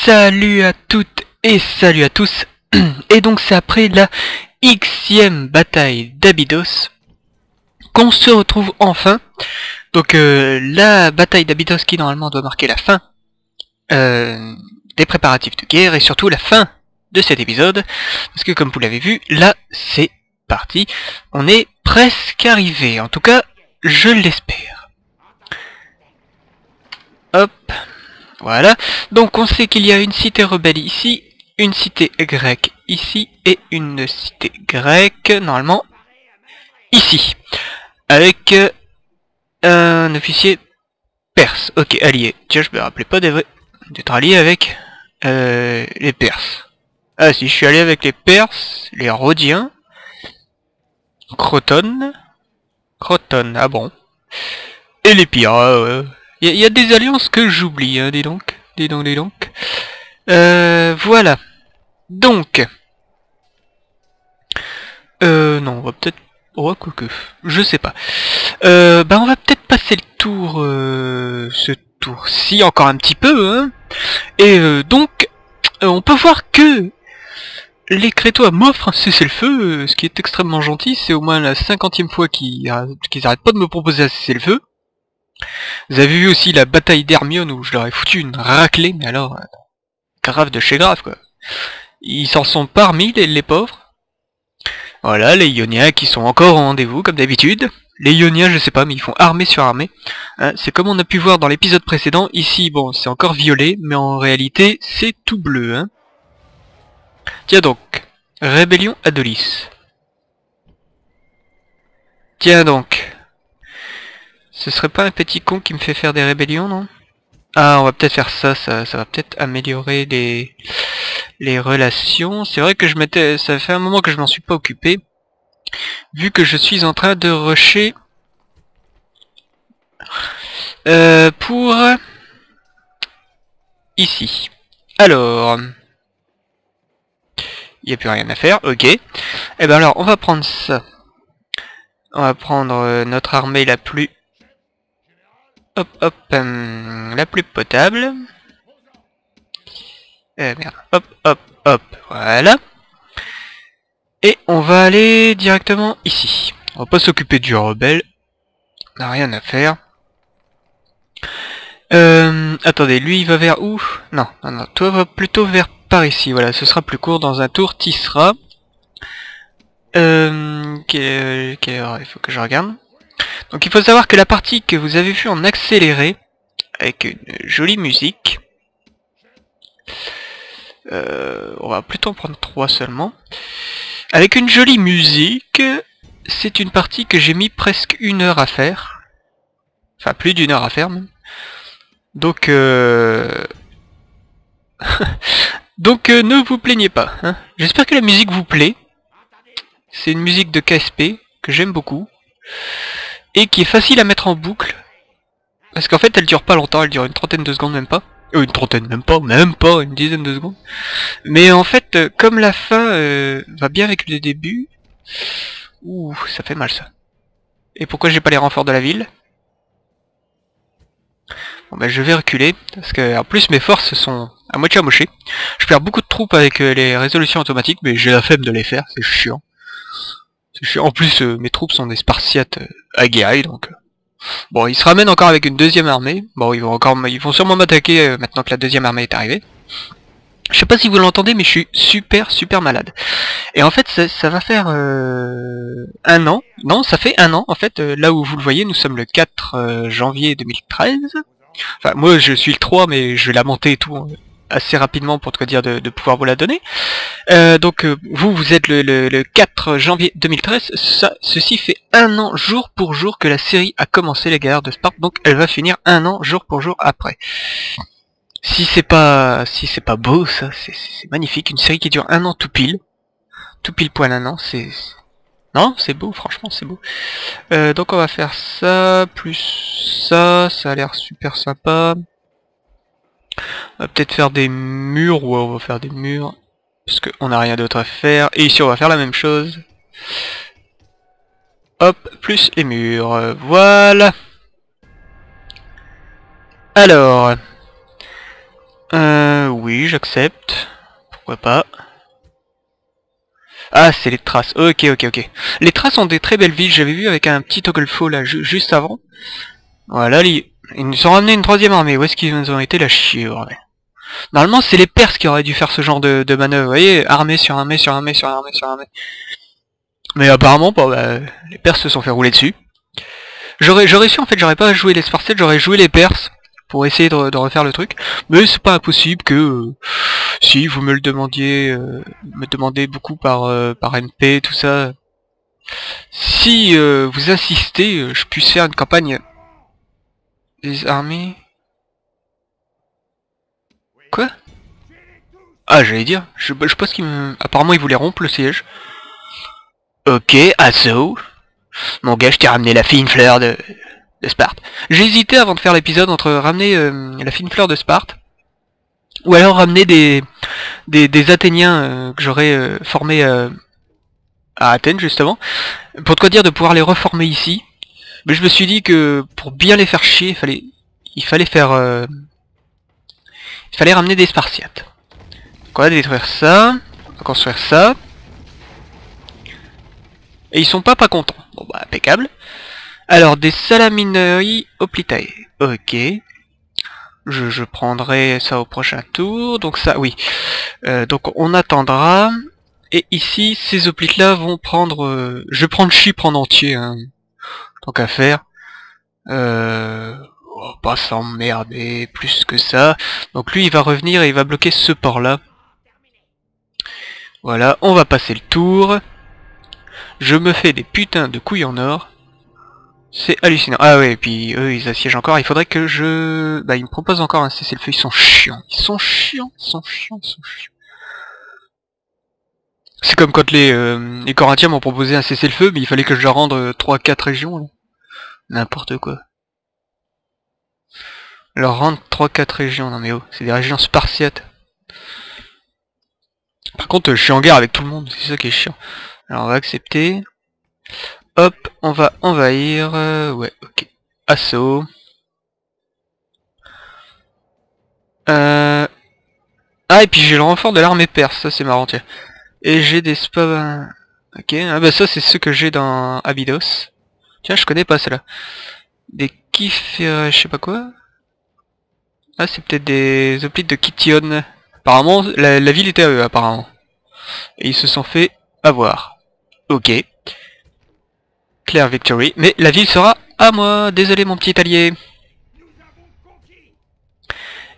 Salut à toutes et salut à tous. Et donc c'est après la Xème bataille d'Abydos qu'on se retrouve enfin. Donc la bataille d'Abydos qui normalement doit marquer la fin des préparatifs de guerre et surtout la fin de cet épisode. Parce que comme vous l'avez vu, là c'est parti. On est presque arrivé, en tout cas je l'espère. Hop. Voilà, donc on sait qu'il y a une cité rebelle ici, une cité grecque ici, et une cité grecque, normalement, ici. Avec un officier perse. Ok, allié. Tiens, je me rappelais pas d'être allié avec les Perses. Ah si, je suis allé avec les Perses, les Rhodiens, Croton, ah bon. Et les Pirates, Il y a des alliances que j'oublie, hein, dis donc. Voilà. Donc. Non, on va peut-être... Oh, quoique. Je sais pas. Bah, on va peut-être passer le tour... ce tour-ci encore un petit peu, hein. Et donc, on peut voir que... les Crétois m'offrent un cessez-le-feu, ce qui est extrêmement gentil. C'est au moins la 50e fois qu'ils arrêtent pas de me proposer un cessez-le-feu. Vous avez vu aussi la bataille d'Hermione où je leur ai foutu une raclée, mais alors, grave de chez grave quoi. Ils s'en sont pas remis les pauvres. Voilà, les Ioniens qui sont encore au rendez-vous comme d'habitude. Les Ioniens je sais pas mais ils font armée sur armée. Hein, c'est comme on a pu voir dans l'épisode précédent, ici bon c'est encore violet, mais en réalité c'est tout bleu. Hein. Tiens donc, rébellion Adolis. Tiens donc. Ce serait pas un petit con qui me fait faire des rébellions, non? Ah, on va peut-être faire ça, ça va peut-être améliorer les relations. C'est vrai que ça fait un moment que je m'en suis pas occupé. Vu que je suis en train de rusher pour ici. Alors, il n'y a plus rien à faire, ok. Et ben alors, on va prendre ça. On va prendre notre armée la plus... la plus potable. Merde. Hop, voilà. Et on va aller directement ici. On va pas s'occuper du rebelle. On n'a rien à faire. Attendez, lui il va vers où? Non, toi va plutôt vers par ici. Voilà, ce sera plus court dans un tour. Tissera. Quelle heure il faut que je regarde. Donc il faut savoir que la partie que vous avez vue en accéléré, avec une jolie musique, on va plutôt en prendre 3 seulement. Avec une jolie musique, c'est une partie que j'ai mis presque 1 heure à faire. Enfin plus d'1 heure à faire même. Donc donc ne vous plaignez pas. Hein. J'espère que la musique vous plaît. C'est une musique de KSP que j'aime beaucoup. Et qui est facile à mettre en boucle. Parce qu'en fait elle dure pas longtemps, elle dure une trentaine de secondes même pas. Une trentaine même pas, une dizaine de secondes. Mais en fait, comme la fin va bien avec le début... Ouh, ça fait mal ça. Et pourquoi j'ai pas les renforts de la ville? Bon ben je vais reculer, parce que en plus mes forces sont à moitié amochées. Je perds beaucoup de troupes avec les résolutions automatiques, mais j'ai la flemme de les faire, c'est chiant. En plus mes troupes sont des spartiates aguerris, donc... Bon, ils se ramènent encore avec une deuxième armée. Bon, ils vont sûrement m'attaquer maintenant que la deuxième armée est arrivée. Je sais pas si vous l'entendez, mais je suis super malade. Et en fait, ça va faire 1 an. Non, ça fait 1 an. En fait, là où vous le voyez, nous sommes le 4 janvier 2013. Enfin, moi, je suis le 3, mais je vais la monter et tout assez rapidement pour te dire de pouvoir vous la donner. Donc, vous êtes le 4 janvier 2013. Ceci fait 1 an jour pour jour que la série a commencé, les guerres de Sparte. Donc, elle va finir 1 an jour pour jour après. Si c'est pas beau, ça, c'est magnifique. Une série qui dure 1 an tout pile poil 1 an, non, c'est beau, franchement, c'est beau. Donc on va faire ça, plus ça a l'air super sympa. On va peut-être faire des murs, ouais, on va faire des murs, parce qu'on n'a rien d'autre à faire. Et ici, on va faire la même chose. Hop, plus les murs, voilà. Alors... Oui, j'accepte. Pourquoi pas. Ah, c'est les traces. Ok. Les traces ont des très belles villes. J'avais vu avec un petit toggle faux là, juste avant. Voilà, ils nous ont ramené une troisième armée. Où est-ce qu'ils nous ont été la chier, ouais. Normalement, c'est les Perses qui auraient dû faire ce genre de manœuvre. Vous voyez, armée sur armée sur armée sur armée sur armée. Mais apparemment, bon, bah, les Perses se sont fait rouler dessus. J'aurais su, en fait, j'aurais pas joué les Spartiates, j'aurais joué les Perses pour essayer de refaire le truc. Mais c'est pas impossible que, si vous me le demandiez, me demandez beaucoup par MP, tout ça. Si vous insistez, je puisse faire une campagne des armées. Quoi? Ah, j'allais dire, je pense qu'il me... Apparemment, il voulait rompre le siège. Ok, assaut. Mon gars, je t'ai ramené la fine fleur de Sparte. J'ai hésité avant de faire l'épisode entre ramener la fine fleur de Sparte ou alors ramener des Athéniens que j'aurais formés à Athènes justement. Pour quoi dire de pouvoir les reformer ici. Mais je me suis dit que pour bien les faire chier, il fallait ramener des Spartiates. Donc on va détruire ça, on va construire ça. Et ils sont pas contents. Bon bah impeccable. Alors des salamineries hoplitae. Ok. Je prendrai ça au prochain tour. Donc ça, oui. Donc on attendra. Et ici, ces hoplites là vont prendre... je vais prendre Chypre en entier. Hein, tant qu'à faire. Pas s'emmerder plus que ça. Donc lui il va revenir et il va bloquer ce port là. Voilà, on va passer le tour. Je me fais des putains de couilles en or. C'est hallucinant. Ah ouais, et puis eux ils assiègent encore. Il faudrait que je... Bah ils me proposent encore un cessez-le-feu. Ils sont chiants. C'est comme quand les Corinthiens m'ont proposé un cessez-le-feu, mais il fallait que je leur rende 3-4 régions. N'importe quoi. Leur rendre 3-4 régions. Non mais oh, c'est des régions spartiates. Par contre, je suis en guerre avec tout le monde. C'est ça qui est chiant. Alors on va accepter. Hop, on va envahir. Ouais, ok. Assaut. Ah, et puis j'ai le renfort de l'armée perse, ça c'est marrant, tiens. Et j'ai des spas... Ok, ah bah ça c'est ce que j'ai dans Abydos. Tiens, je connais pas celle-là. Des kiffs, je sais pas quoi. Ah, c'est peut-être des hoplites de Kition. Apparemment, la ville était à eux, apparemment. Et ils se sont fait avoir. Ok. Claire Victory. Mais la ville sera à moi. Désolé mon petit allié.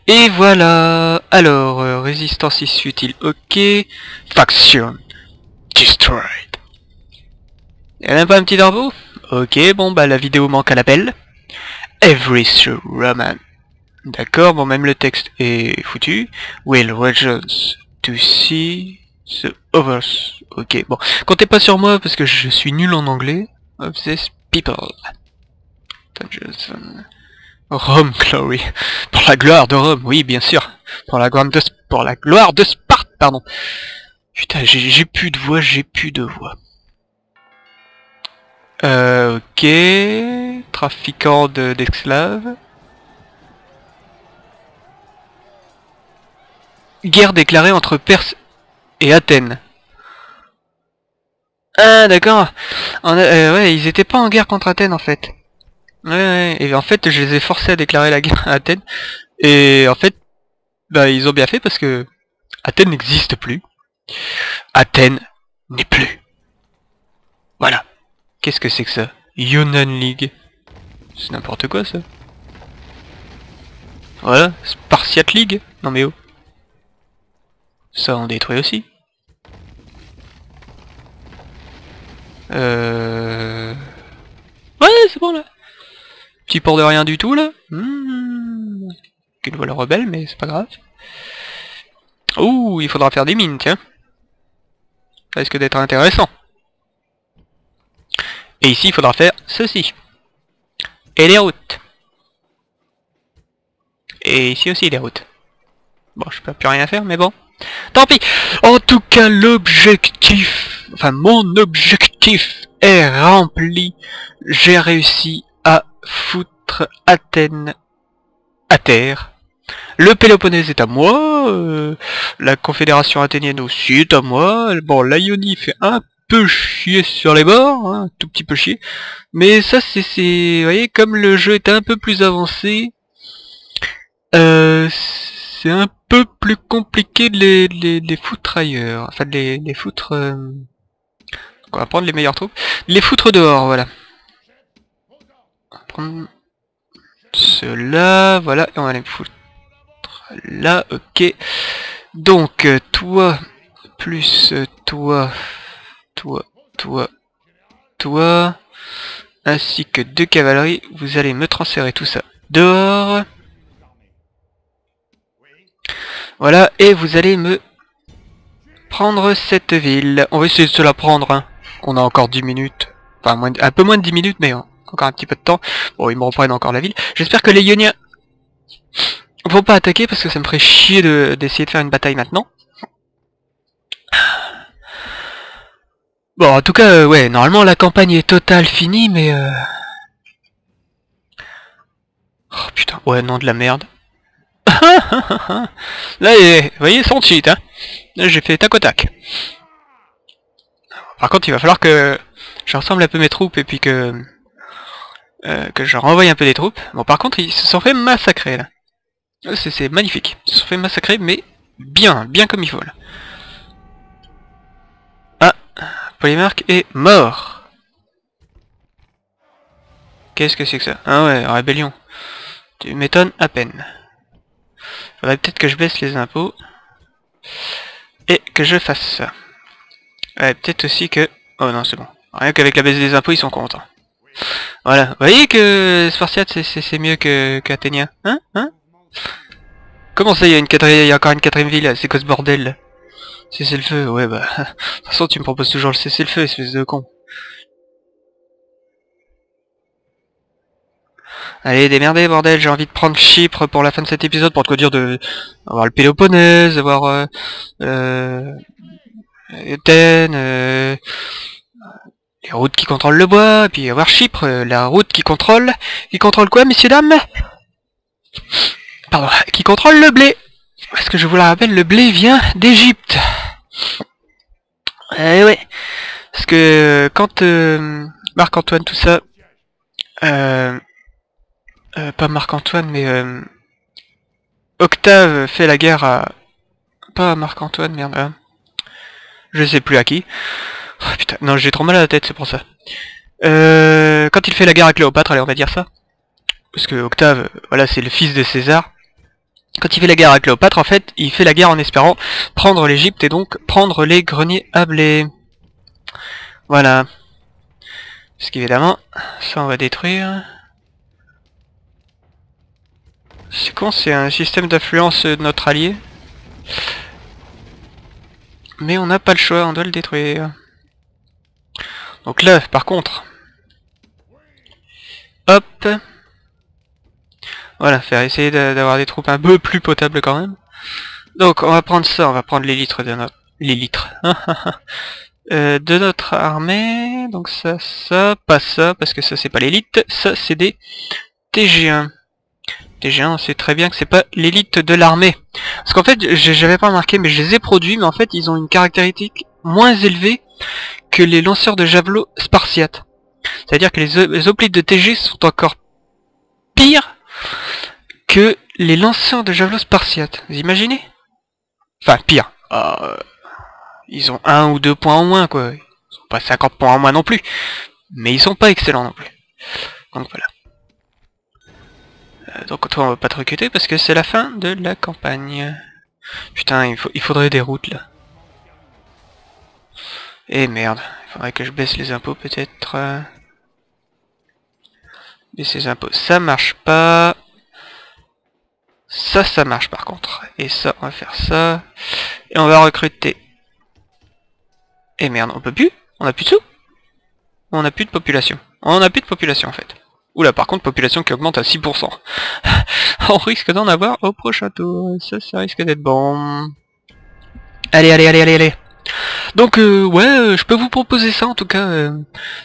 Et voilà. Alors, résistance is futile. Ok. Faction. Destroyed. Y'a même pas un petit darbo? Ok, bon bah la vidéo manque à l'appel. Every Roman. D'accord, bon même le texte est foutu. Will Regions to see the others. Ok, bon. Comptez pas sur moi parce que je suis nul en anglais. Of this people. Rome Glory. Pour la gloire de Rome, oui bien sûr. Pour la gloire de Sparte, pardon. Putain, j'ai plus de voix, ok. Trafiquant d'esclaves. Guerre déclarée entre Perse et Athènes. Ah d'accord. Ouais, ils étaient pas en guerre contre Athènes en fait. Ouais, et en fait je les ai forcés à déclarer la guerre à Athènes. Et en fait, bah ils ont bien fait parce que Athènes n'existe plus. Athènes n'est plus. Voilà. Qu'est-ce que c'est que ça? Yunan League. C'est n'importe quoi ça. Voilà, Spartiate League. Non mais oh. Ça on détruit aussi. Ouais, c'est bon là. Petit port de rien du tout là. Qu'une voile rebelle, mais c'est pas grave. Ouh, il faudra faire des mines, tiens. Ça risque d'être intéressant. Et ici, il faudra faire ceci. Et les routes. Et ici aussi les routes. Bon, je peux plus rien faire, mais bon. Tant pis. En tout cas, l'objectif, enfin mon objectif est rempli. J'ai réussi à foutre Athènes à terre. Le Péloponnèse est à moi, la Confédération athénienne aussi est à moi, bon, l'Ionie fait un peu chier sur les bords, hein, un tout petit peu chier, mais ça c'est... Vous voyez, comme le jeu est un peu plus avancé, c'est un peu plus compliqué de les foutre ailleurs, enfin de les foutre... on va prendre les meilleures troupes, les foutre dehors, voilà. On va prendre ceux-là, voilà, et on va les foutre là, ok. Donc, toi, plus toi, toi, ainsi que 2 cavaleries, vous allez me transférer tout ça dehors. Voilà, et vous allez me prendre cette ville. On va essayer de se la prendre, hein. On a encore 10 minutes. Enfin, un peu moins de 10 minutes, mais encore un petit peu de temps. Bon, ils me reprennent encore la ville. J'espère que les Ioniens vont pas attaquer, parce que ça me ferait chier d'essayer de faire une bataille maintenant. Bon, en tout cas, ouais, normalement la campagne est totale finie, mais... Oh putain, ouais, non, de la merde. Là, vous voyez, son cheat, hein. Là, j'ai fait tac au tac. Par contre, il va falloir que je rassemble un peu mes troupes et puis que je renvoie un peu des troupes. Bon, par contre, ils se sont fait massacrer, là. C'est magnifique. Ils se sont fait massacrer, mais bien comme il faut, là. Ah, Polémarque est mort. Qu'est-ce que c'est que ça? Ah ouais, rébellion. Tu m'étonnes à peine. Faudrait peut-être que je baisse les impôts. Et que je fasse ça. Ouais, peut-être aussi que... Oh non, c'est bon. Rien qu'avec la baisse des impôts, ils sont contents. Voilà. Vous voyez que Spartiate, c'est mieux qu'Athénien. Hein? Comment ça, il y a encore une quatrième ville? C'est quoi ce bordel, là? Cessez-le-feu, ouais bah... De toute façon, tu me proposes toujours le cessez-le-feu, espèce de con. Allez, démerdez, bordel, j'ai envie de prendre Chypre pour la fin de cet épisode, pour te dire de... avoir le Péloponnèse, avoir... Athènes, les routes qui contrôlent le bois, et puis avoir Chypre, la route qui contrôle... Qui contrôle quoi, messieurs, dames? Pardon, qui contrôle le blé. Parce que je vous le rappelle, le blé vient d'Égypte. Eh ouais. Parce que quand Marc-Antoine, tout ça... pas Marc-Antoine, mais... Octave fait la guerre à... Pas Marc-Antoine, merde. Je sais plus à qui. Oh, putain, non, j'ai trop mal à la tête, c'est pour ça. Quand il fait la guerre à Cléopâtre, allez, on va dire ça. Parce que Octave, voilà, c'est le fils de César. Quand il fait la guerre à Cléopâtre, en fait, il fait la guerre en espérant prendre l'Égypte et donc prendre les greniers à blé. Voilà. Parce qu'évidemment, ça on va détruire. C'est con, c'est un système d'influence de notre allié. Mais on n'a pas le choix, on doit le détruire. Donc là, par contre... Hop. Voilà, faire essayer d'avoir des troupes un peu plus potables quand même. Donc on va prendre ça, on va prendre l'élite de notre... L'élite. De notre armée. Donc ça, pas ça, parce que ça c'est pas l'élite. Ça c'est des TG1. TG1, on sait très bien que c'est pas l'élite de l'armée. Parce qu'en fait, j'avais pas remarqué, mais je les ai produits, mais en fait ils ont une caractéristique moins élevée que les lanceurs de javelot spartiates. C'est-à-dire que les hoplites de TG sont encore pires que les lanceurs de javelot spartiates. Vous imaginez? Enfin, pire. Ils ont 1 ou 2 points en moins, quoi. Ils sont pas 50 points en moins non plus. Mais ils sont pas excellents non plus. Donc voilà. Donc toi on va pas te recruter parce que c'est la fin de la campagne. Putain, il faudrait des routes là. Eh merde, il faudrait que je baisse les impôts peut-être. Baisser les impôts, ça marche pas. Ça marche par contre. Et ça, on va faire ça. Et on va recruter. Eh merde, on peut plus? On a plus de sous? On a plus de population. On a plus de population en fait. Oula, par contre, population qui augmente à 6%. On risque d'en avoir au prochain tour. Ça risque d'être bon. Allez. Donc, ouais, je peux vous proposer ça en tout cas,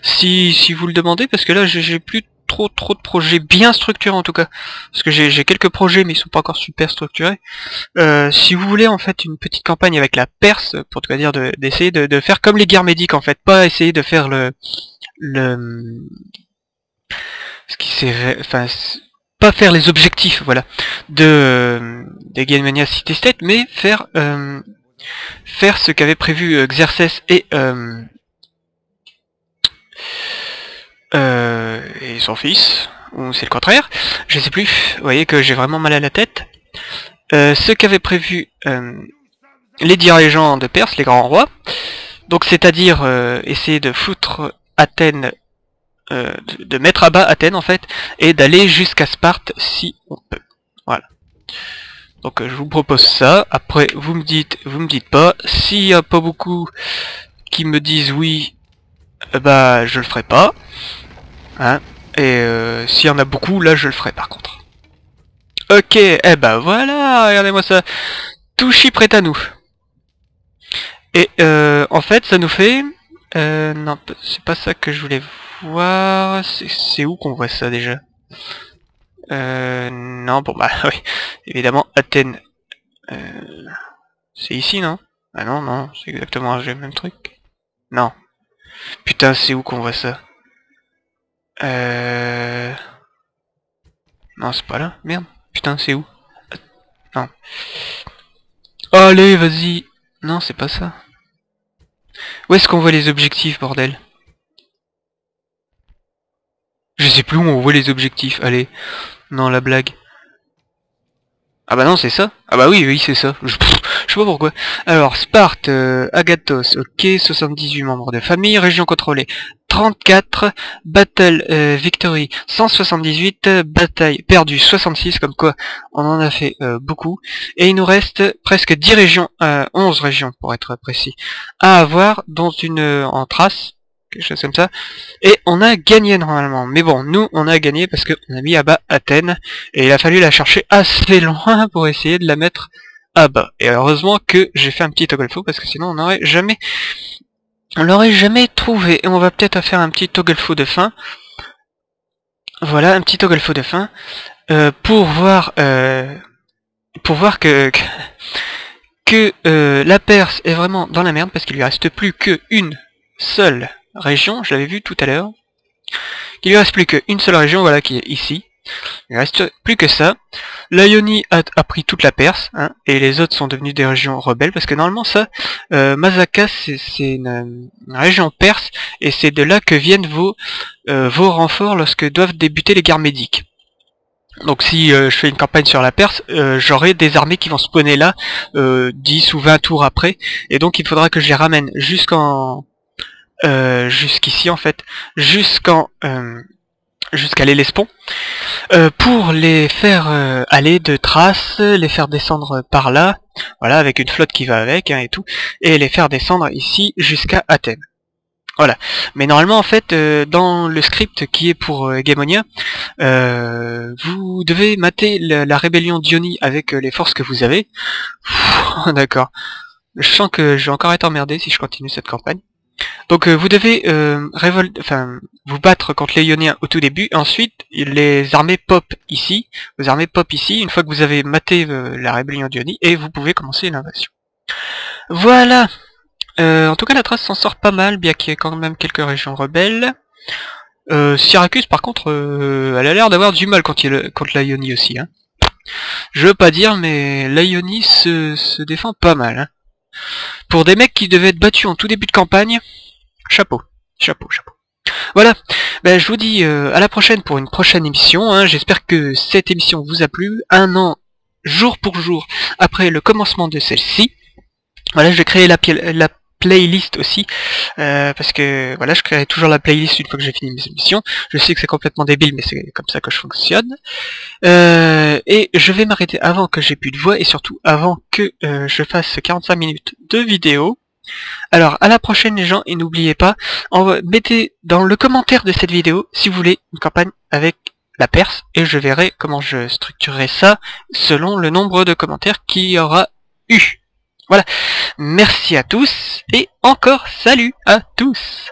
si vous le demandez, parce que là, j'ai plus trop de projets bien structurés en tout cas. Parce que j'ai quelques projets mais ils sont pas encore super structurés. Si vous voulez en fait une petite campagne avec la Perse, pour tout dire d'essayer de faire comme les guerres médiques en fait, pas essayer de faire ce qui s'est, enfin, pas faire les objectifs, voilà, des Game Mania City State, mais faire ce qu'avaient prévu Xerxes et son fils, ou c'est le contraire, je sais plus, vous voyez que j'ai vraiment mal à la tête. Ce qu'avaient prévu les dirigeants de Perse, les grands rois, donc c'est-à-dire essayer de foutre Athènes, de mettre à bas Athènes en fait, et d'aller jusqu'à Sparte si on peut. Voilà. Donc je vous propose ça, après vous me dites pas, s'il n'y a pas beaucoup qui me disent oui, bah je le ferai pas. Hein, et s'il y en a beaucoup, là je le ferai par contre. Ok, eh ben voilà, regardez-moi ça. Tout Chypre est à nous. Et en fait ça nous fait... non, c'est pas ça que je voulais voir. C'est où qu'on voit ça déjà? Non, bon bah oui. Évidemment, Athènes. C'est ici, non? Ah non, non, c'est exactement le même truc. Non. Putain, c'est où qu'on voit ça? Non, c'est pas là. Merde. Putain, c'est où? Non. Allez, vas-y. Non, c'est pas ça. Où est-ce qu'on voit les objectifs, bordel? Je sais plus où on voit les objectifs. Allez. Non, la blague. Ah bah non, c'est ça. Ah bah oui, c'est ça. Je sais pas pourquoi. Alors, Sparte, Agathos, ok, 78 membres de famille, région contrôlée, 34, Battle Victory, 178, bataille perdue, 66, comme quoi on en a fait beaucoup. Et il nous reste presque 10 régions, 11 régions pour être précis, à avoir, dont une en trace, quelque chose comme ça. Et on a gagné normalement. Mais bon, nous, on a gagné parce qu'on a mis à bas Athènes. Et il a fallu la chercher assez loin pour essayer de la mettre à bas. Et heureusement que j'ai fait un petit toggle faux parce que sinon on l'aurait jamais trouvé. Et on va peut-être faire un petit toggle faux de fin. Voilà, un petit toggle faux de fin. Pour voir que la Perse est vraiment dans la merde parce qu'il lui reste plus qu'une seule région, je l'avais vu tout à l'heure. Il lui reste plus qu'une seule région, voilà, qui est ici. Il ne reste plus que ça. L'Ionie a pris toute la Perse, hein, et les autres sont devenus des régions rebelles, parce que normalement ça, Mazaka c'est une région perse, et c'est de là que viennent vos renforts lorsque doivent débuter les guerres médiques. Donc si je fais une campagne sur la Perse, j'aurai des armées qui vont spawner là 10 ou 20 tours après, et donc il faudra que je les ramène jusqu'ici en fait, jusqu'à l'Hellespont, pour les faire aller de Thrace, les faire descendre par là, voilà, avec une flotte qui va avec, hein, et tout, et les faire descendre ici jusqu'à Athènes. Voilà. Mais normalement, en fait, dans le script qui est pour Gamonia, vous devez mater la rébellion d'Ionie avec les forces que vous avez. D'accord. Je sens que je vais encore être emmerdé si je continue cette campagne. Donc vous devez vous battre contre les Ioniens au tout début, et ensuite les armées pop ici, une fois que vous avez maté la rébellion d'Ionie, et vous pouvez commencer l'invasion. Voilà. En tout cas la Thrace s'en sort pas mal, bien qu'il y ait quand même quelques régions rebelles. Syracuse par contre, elle a l'air d'avoir du mal contre l'Ionie aussi. Hein. Je veux pas dire, mais l'Ionie se défend pas mal. Hein. Pour des mecs qui devaient être battus en tout début de campagne, chapeau. Voilà, ben, je vous dis à la prochaine pour une prochaine émission. Hein. J'espère que cette émission vous a plu. Un an, jour pour jour, après le commencement de celle-ci. Voilà, je vais créer la playlist aussi, parce que voilà, je créerai toujours la playlist une fois que j'ai fini mes émissions. Je sais que c'est complètement débile, mais c'est comme ça que je fonctionne. Et je vais m'arrêter avant que j'ai plus de voix, et surtout avant que je fasse 45 minutes de vidéo. Alors, à la prochaine les gens, et n'oubliez pas, mettez dans le commentaire de cette vidéo si vous voulez une campagne avec la Perse, et je verrai comment je structurerai ça selon le nombre de commentaires qu'il y aura eu. Voilà, merci à tous, et encore salut à tous.